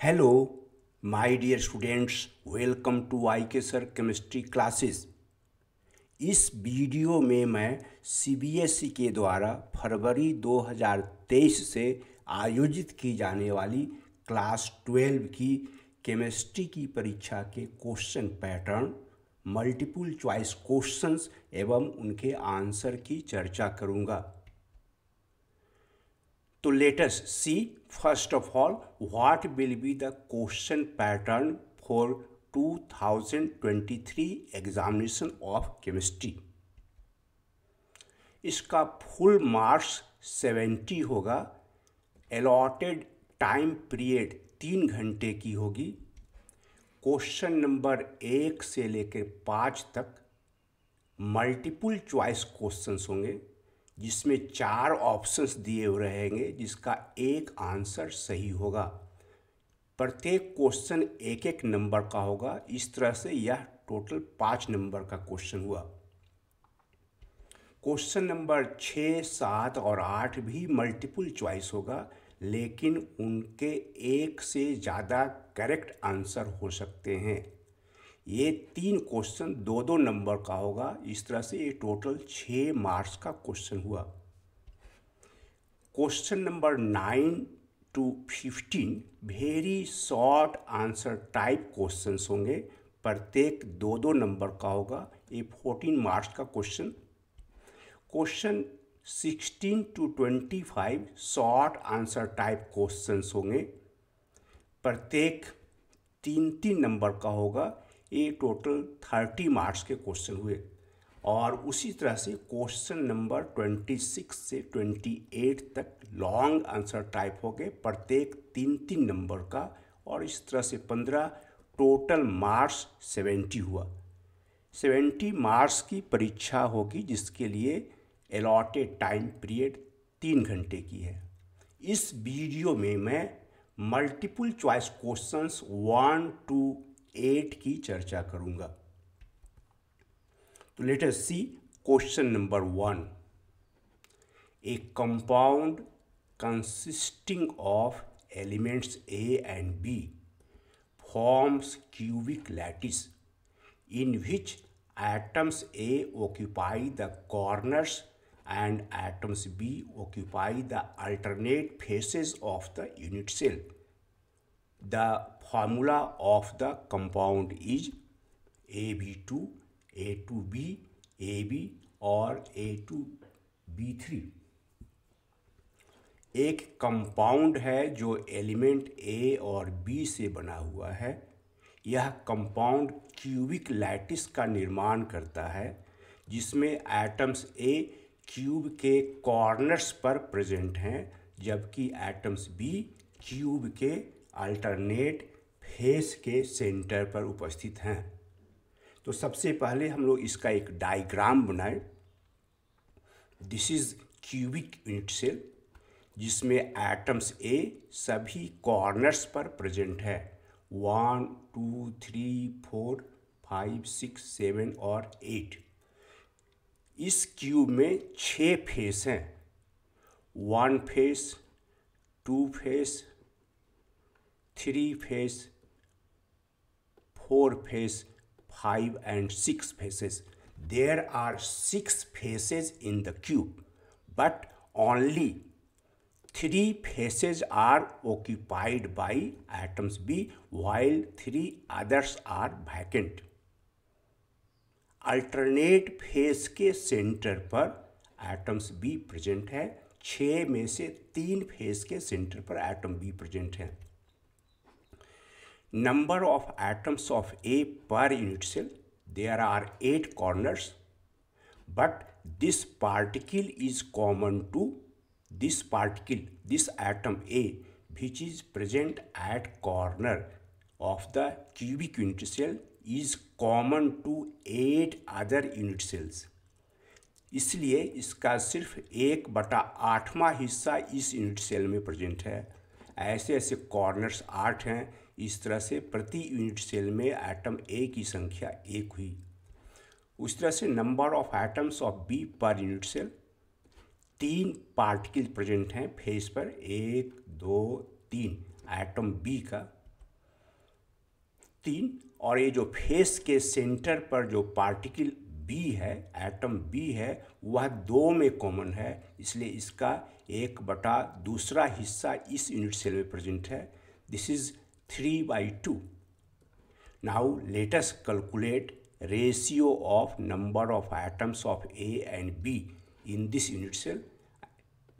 Hello my dear students, welcome to IK sir chemistry classes. इस video में मैं CBSE के द्वारा फरवरी 2023 से आयोजित की जाने वाली क्लास 12 की केमिस्ट्री की परीक्षा के question pattern, multiple choice questions एवं उनके आंसर की चर्चा करूंगा। तो let us see first of all what will be the question pattern for 2023 examination of chemistry। इसका फुल मार्क्स 70 होगा। अलॉटेड टाइम पीरियड 3 घंटे की होगी। क्वेश्चन नंबर 1 से लेकर 5 तक मल्टीपल चॉइस क्वेश्चंस होंगे, जिसमें 4 ऑप्शंस दिए हुए रहेंगे जिसका एक आंसर सही होगा। प्रत्येक क्वेश्चन एक एक नंबर का होगा। इस तरह से यह टोटल 5 नंबर का क्वेश्चन हुआ। क्वेश्चन नंबर 6, 7 और 8 भी मल्टीपल चॉइस होगा, लेकिन उनके एक से ज़्यादा करेक्ट आंसर हो सकते हैं। ये 3 क्वेश्चन 2-2 नंबर का होगा। इस तरह से ये टोटल 6 मार्क्स का क्वेश्चन हुआ। Question number 9 to 15 very short answer type questions होंगे। प्रत्येक 2-2 नंबर का होगा। ये 14 मार्क्स का question. Question 16 to 25 short answer type questions होंगे। प्रत्येक 3-3 नंबर का होगा। ये टोटल 30 मार्क्स के क्वेश्चन हुए। और उसी तरह से क्वेश्चन नंबर 26 से 28 तक लॉन्ग आंसर टाइप हो गए, प्रत्येक 3-3 नंबर का। और इस तरह से 15 टोटल मार्क्स 70 हुआ। 70 मार्क्स की परीक्षा होगी, जिसके लिए अलॉटेड टाइम पीरियड 3 घंटे की है। इस वीडियो में मैं मल्टीपल चॉइस क्वेश्चंस 1 to 8 की चर्चा करूंगा। तो let us see question number 1। A compound consisting of elements A and B forms cubic lattice in which atoms A occupy the corners and atoms B occupy the alternate faces of the unit cell. The formula of the compound is AB2, A2B, AB और A2B3। एक compound है जो element A और B से बना हुआ है। यह कंपाउंड क्यूबिक लैटिस का निर्माण करता है, जिसमें एटम्स A क्यूब के कॉर्नर्स पर प्रेजेंट हैं, जबकि एटम्स B क्यूब के अल्टरनेट फेस के सेंटर पर उपस्थित हैं। तो सबसे पहले हम लोग इसका एक डायग्राम बनाएं। This is cubic unit cell, जिसमें एटम्स A सभी कॉर्नर्स पर प्रेजेंट है। 1, 2, 3, 4, 5, 6, 7 और 8। इस क्यूब में 6 फेस हैं। 1 face, 2 face, 3 face, 4 face, 5 and 6 faces. There are 6 faces in the cube, but only 3 faces are occupied by atoms B, while 3 others are vacant. Alternate face के centre पर atoms B present है। 6 में से 3 face के centre पर atom B present है। Number of atoms of A per unit cell, there are 8 corners, but this particle is common to this particle, this atom A, which is present at corner of the cubic unit cell, is common to 8 other unit cells. इसलिए इसका सिर्फ 1/8वां हिस्सा इस unit cell में present है। ऐसे ऐसे corners 8 हैं। इस तरह से प्रति यूनिट सेल में एटम A की संख्या 1 हुई। उस तरह से number of atoms of B per unit cell, 3 particle present हैं फेस पर, 1, 2, 3 एटम B का। 3 और ये जो फेस के सेंटर पर जो पार्टिकल बी है, एटम बी है, वह 2 में कॉमन है, इसलिए इसका 1/2 हिस्सा इस यूनिट सेल में प्रेजेंट है। This is 3/2। Now let us calculate ratio of number of atoms of A and B in this unit cell.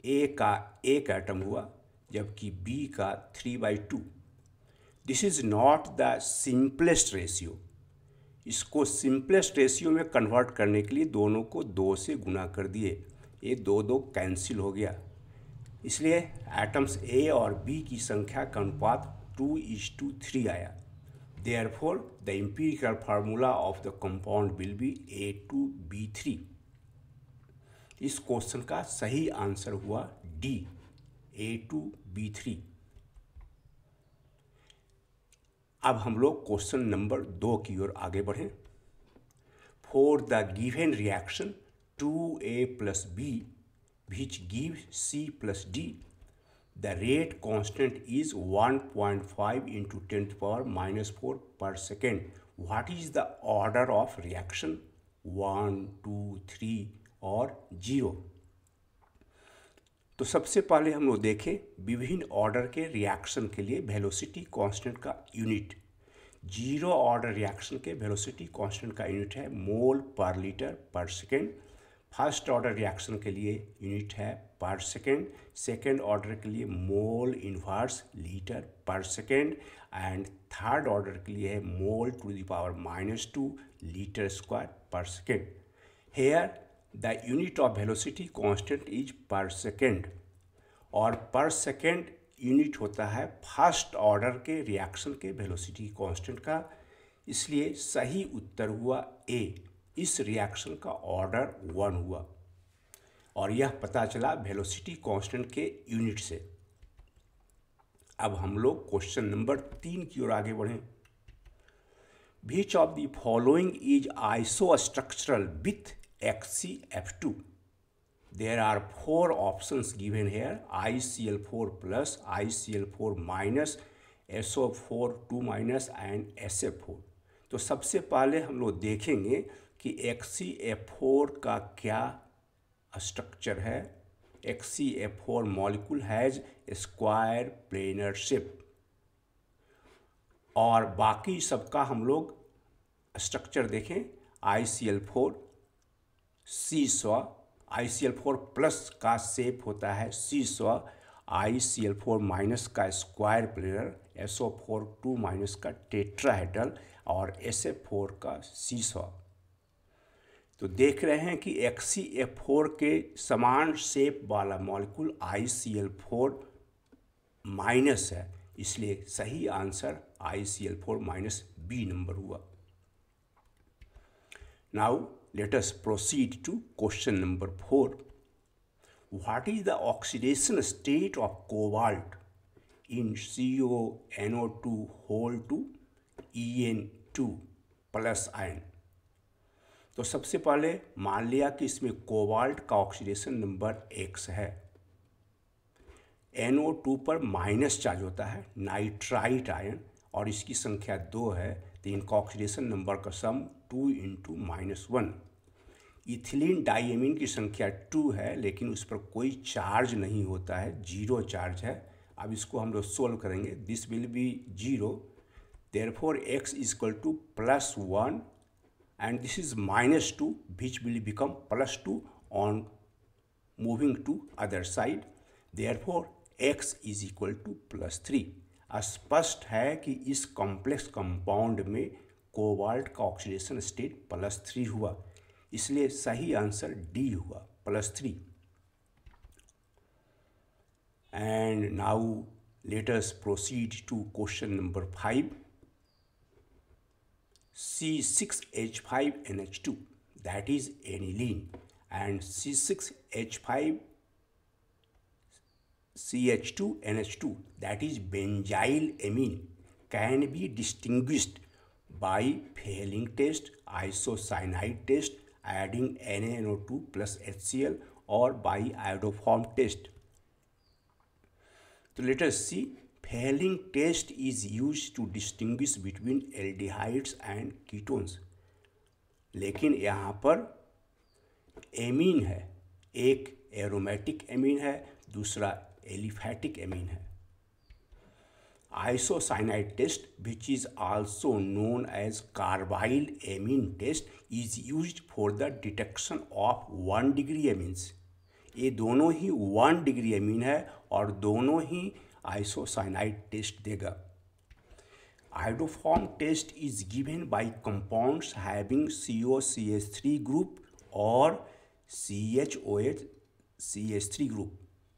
A का 1 एटम हुआ जबकि बी का 3/2। This is not the simplest ratio. इसको simplest ratio में convert करने के लिए दोनों को 2 से गुना कर दिए, ये 2 कैंसिल हो गया, इसलिए एटम्स ए और बी की संख्या का अनुपात 2:3 आया। Therefore the empirical formula of the compound will be A2B3। इस क्वेश्चन का सही आंसर हुआ डी, A2B3। अब हम लोग क्वेश्चन नंबर 2 की ओर आगे बढ़ें। For the given reaction 2A + B which gives C + D, the rate constant is 1.5 × 10⁻⁻4 per second. What is the order of reaction? 1, 2, 3 और 0। तो सबसे पहले हम लोग देखें विभिन्न ऑर्डर के रिएक्शन के लिए वेलोसिटी कांस्टेंट का यूनिट। 0 ऑर्डर रिएक्शन के वेलोसिटी कांस्टेंट का यूनिट है मोल पर litre per second. First order reaction के लिए यूनिट है पर सेकेंड। सेकेंड ऑर्डर के लिए mole inverse litre per second and third order के लिए है mole (2⁻⁻2 litre square per second. Here the unit of velocity constant is per second और पर सेकेंड यूनिट होता है फर्स्ट ऑर्डर के रिएक्शन के वेलोसिटी कांस्टेंट का, इसलिए सही उत्तर हुआ ए। इस रिएक्शन का ऑर्डर 1 हुआ और यह पता चला वेलोसिटी कांस्टेंट के यूनिट से। अब हम लोग क्वेश्चन नंबर 3 की ओर आगे बढ़ें। Which of the following is isostructural with XCF2? There are 4 options given here: ICl4+, ICl4-, SO4 2- and SF4। तो सबसे पहले हम लोग देखेंगे कि XCF4 का क्या स्ट्रक्चर है। XCF4 molecule has square planar shape और बाकी सबका हम लोग स्ट्रक्चर देखें। ICl4 सीसॉ, ICl4+ का शेप होता है सीसॉ, ICl4- का स्क्वायर प्लेनर, SO4 2- का टेट्राहेड्रल और SF4 का सीसॉ। तो देख रहे हैं कि XCF4 के समान शेप वाला मॉलिक्यूल ICl4- है, इसलिए सही आंसर ICl4- बी नंबर हुआ। Now let us proceed to question number 4. What is the oxidation state of cobalt in CONO2 En2 plus ion? तो सबसे पहले मान लिया कि इसमें कोबाल्ट का ऑक्सीडेशन नंबर X है। NO2 पर माइनस चार्ज होता है नाइट्राइट आयन और इसकी संख्या 2 है, तो इनका ऑक्सीडेशन नंबर का सम 2 × -1। इथिलीन डाइएमीन की संख्या 2 है लेकिन उस पर कोई चार्ज नहीं होता है, 0 चार्ज है। अब इसको हम लोग सोल्व करेंगे। This will be 0, therefore x = +1 and this is -2 which will become +2 on moving to other side, therefore x = +3। स्पष्ट है कि इस कॉम्प्लेक्स कंपाउंड में कोबाल्ट का ऑक्सीडेशन स्टेट +3 हुआ, इसलिए सही आंसर डी हुआ +3। And now let us proceed to question number 5। C6H5NH2 that is aniline and C6H5CH2NH2 that is benzyl amine can be distinguished by Fehling test, isocyanide test, adding NaNO2 plus HCl or by iodoform test. तो let us see Failing test is used to distinguish between aldehydes and ketones. लेकिन यहाँ पर amine है, एक aromatic amine है, दूसरा aliphatic amine है. Isocyanide test, which is also known as carbyl amine test, is used for the detection of 1 degree amines. ये दोनों ही 1 डिग्री एमीन है और दोनों ही आइसोसाइनाइड टेस्ट देगा. Iodoform test is given by compounds having COCH3 group और CHOH CH3 group,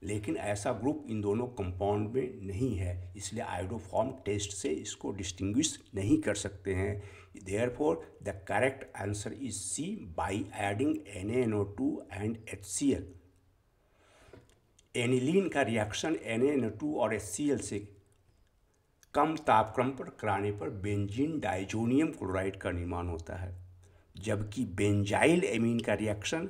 लेकिन ऐसा group in दोनों कंपाउंड में नहीं है, इसलिए आयोडोफॉर्म टेस्ट से इसको डिस्टिंग्विश नहीं कर सकते हैं. Therefore the correct answer is C, by adding NaNO2 and HCl. Aniline का रिएक्शन NaNO2 और HCl से कम तापक्रम पर कराने पर बेंजीन डाइजोनियम क्लोराइड का निर्माण होता है, जबकि बेंजाइल एमीन का रिएक्शन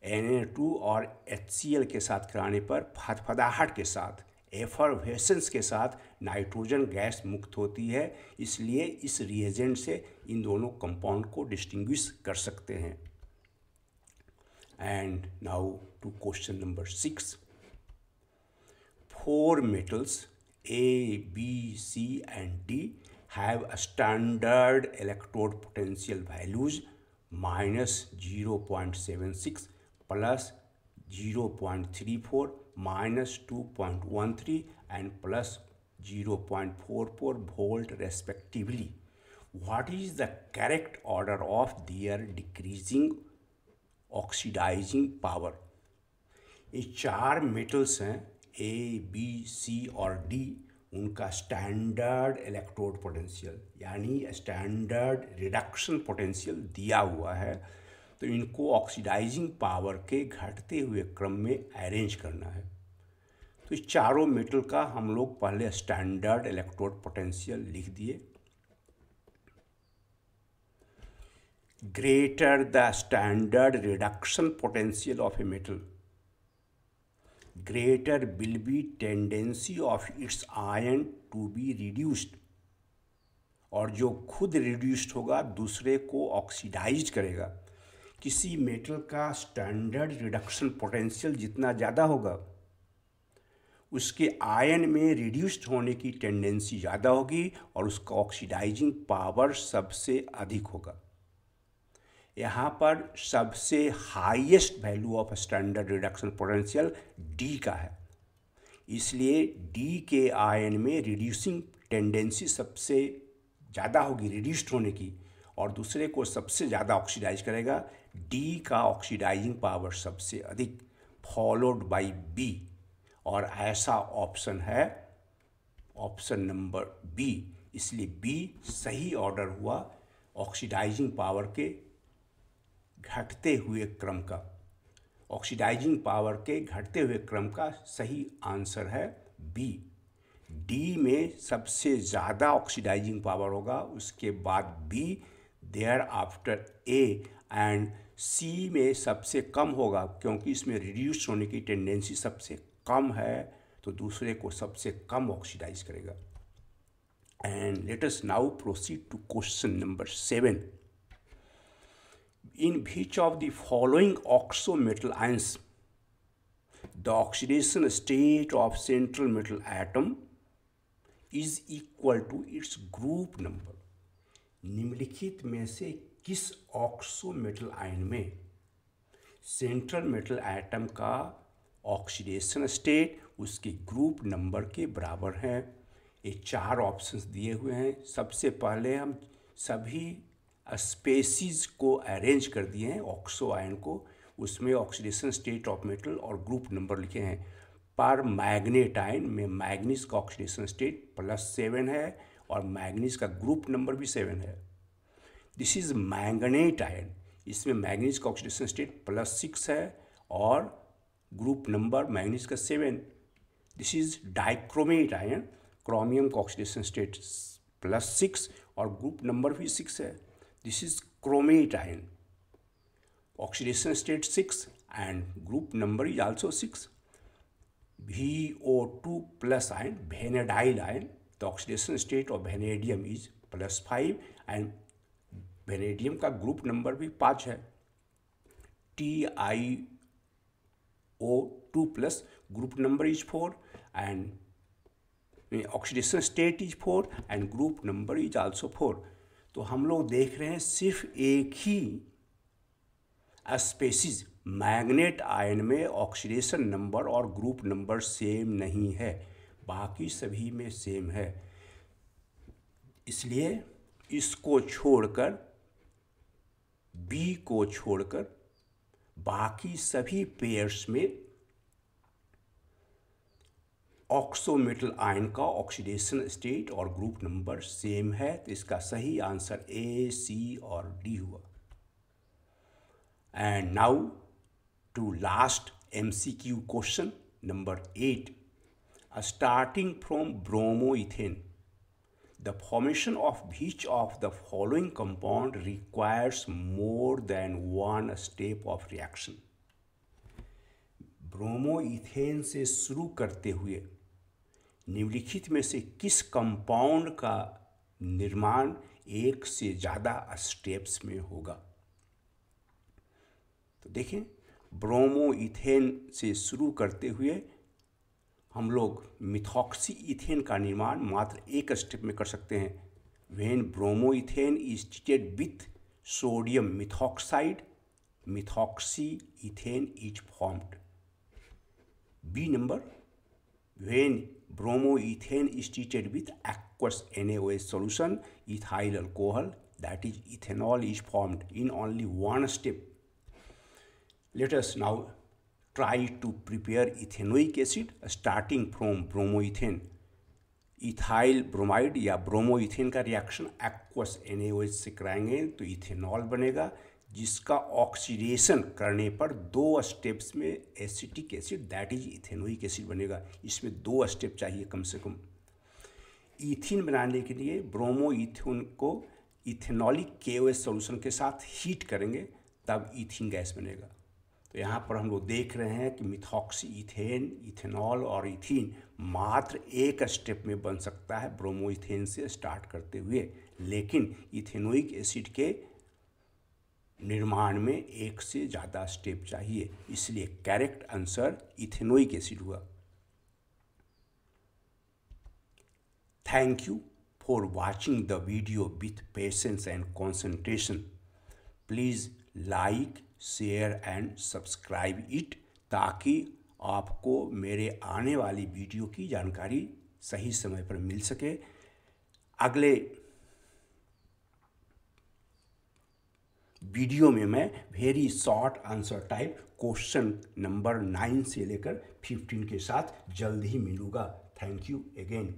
Na2 और HCl के साथ कराने पर फदफदाहट के साथ, एफरवेसेंस के साथ नाइट्रोजन गैस मुक्त होती है. इसलिए इस रिएजेंट से इन दोनों कंपाउंड को डिस्टिंग्विश कर सकते हैं. And now to question number 6. 4 metals A, B, C and D have a standard electrode potential values minus 0.76 plus 0.34 minus 2.13 and plus 0.44 volt respectively. What is the correct order of their decreasing oxidizing power? ये 4 metals हैं A, B, C और D. उनका standard electrode potential यानी standard reduction potential दिया हुआ है, तो इनको ऑक्सीडाइजिंग पावर के घटते हुए क्रम में अरेंज करना है. तो इस चारों मेटल का हम लोग पहले स्टैंडर्ड इलेक्ट्रोड पोटेंशियल लिख दिए. Greater the standard reduction potential of a metal, greater will be tendency of its ion to be reduced. और जो खुद रिड्यूस्ड होगा दूसरे को ऑक्सीडाइज करेगा. किसी मेटल का स्टैंडर्ड रिडक्शन पोटेंशियल जितना ज़्यादा होगा उसके आयन में रिड्यूस्ड होने की टेंडेंसी ज़्यादा होगी और उसका ऑक्सीडाइजिंग पावर सबसे अधिक होगा. यहाँ पर सबसे highest value of standard reduction potential D का है, इसलिए D के आयन में रिड्यूसिंग टेंडेंसी सबसे ज़्यादा होगी रिड्यूस्ड होने की, और दूसरे को सबसे ज़्यादा ऑक्सीडाइज करेगा. D का ऑक्सीडाइजिंग पावर सबसे अधिक, फॉलोड बाय B. और ऐसा ऑप्शन है ऑप्शन नंबर B, इसलिए B सही ऑर्डर हुआ ऑक्सीडाइजिंग पावर के घटते हुए क्रम का. ऑक्सीडाइजिंग पावर के घटते हुए क्रम का सही आंसर है B. D में सबसे ज़्यादा ऑक्सीडाइजिंग पावर होगा, उसके बाद B, thereafter A and C में सबसे कम होगा क्योंकि इसमें रिड्यूस होने की टेंडेंसी सबसे कम है, तो दूसरे को सबसे कम ऑक्सीडाइज करेगा. And let us now proceed to question number 7. In which of the following oxometal ions the oxidation state of central metal atom is equal to its group number? निम्नलिखित में से किस ऑक्सोमेटल आयन में सेंट्रल मेटल एटम का oxidation state उसके group number के बराबर है? ये 4 ऑप्शंस दिए हुए हैं. सबसे पहले हम सभी स्पेसीज को अरेंज कर दिए हैं ऑक्सो आयन को, उसमें ऑक्सीडेशन स्टेट ऑफ मेटल और ग्रुप नंबर लिखे हैं. पर मैग्नेट आयन में मैग्नीज का ऑक्सीडेशन स्टेट +7 है और मैग्नीज का ग्रुप नंबर भी 7 है. दिस इज़ मैंगनेट आयन, इसमें मैग्नीज का ऑक्सीडेशन स्टेट +6 है और ग्रुप नंबर मैग्नीज का 7. This is dichromate ion, chromium का ऑक्सीडेशन स्टेट +6 और ग्रुप नंबर भी 6 है. This is chromate ion, oxidation state 6 and group number is also 6. VO2 plus ion, vanadilyl ion. The oxidation state of vanadium is +5 and vanadium का group number भी 5 है. TiO2 plus group number is 4 and oxidation state is 4 and group number is also 4. तो हम लोग देख रहे हैं सिर्फ एक ही स्पेसीज मैग्नेट आयन में ऑक्सीडेशन नंबर और ग्रुप नंबर सेम नहीं है, बाकी सभी में सेम है. इसलिए इसको छोड़कर, बी को छोड़कर बाकी सभी पेयर्स में ऑक्सोमेटल आयन का ऑक्सीडेशन स्टेट और ग्रुप नंबर सेम है. तो इसका सही आंसर ए, सी और डी हुआ. And now to last MCQ question number 8. Starting from bromoethane, the formation of which of the following compound requires more than one step of reaction? Bromoethane से शुरू करते हुए निम्नलिखित में से किस कंपाउंड का निर्माण एक से ज़्यादा स्टेप्स में होगा? तो देखें, ब्रोमोइथेन से शुरू करते हुए हम लोग मिथॉक्सी इथेन का निर्माण मात्र एक स्टेप में कर सकते हैं. When bromoethane is treated with sodium methoxide, methoxy ethane is formed. B number, when bromoethane is treated with aqueous NaOH solution, ethyl alcohol, that is ethanol, is formed in only one step. Let us now try to prepare ethanoic acid starting from bromoethane. Ethyl bromide या bromoethane का reaction aqueous NaOH से कराएंगे तो ethanol बनेगा, जिसका oxidation करने पर 2 steps में acetic acid, that is ethanoic acid बनेगा. इसमें 2 स्टेप चाहिए कम से कम. ईथीन बनाने के लिए ब्रोमोइथेन को इथेनॉलिक KOH सॉल्यूशन के साथ हीट करेंगे, तब ईथीन गैस बनेगा. तो यहाँ पर हम लोग देख रहे हैं कि मिथॉक्सी इथेन, इथेनॉल और इथीन मात्र एक स्टेप में बन सकता है ब्रोमोइथेन से स्टार्ट करते हुए, लेकिन इथेनोइक एसिड के निर्माण में एक से ज़्यादा स्टेप चाहिए. इसलिए करेक्ट आंसर इथेनोइक एसिड हुआ. Thank you for watching the video with patience and concentration. Please like, share and subscribe it, ताकि आपको मेरे आने वाली वीडियो की जानकारी सही समय पर मिल सके. अगले वीडियो में मैं very short answer type question number 9 से लेकर 15 के साथ जल्द ही मिलूँगा. Thank you again.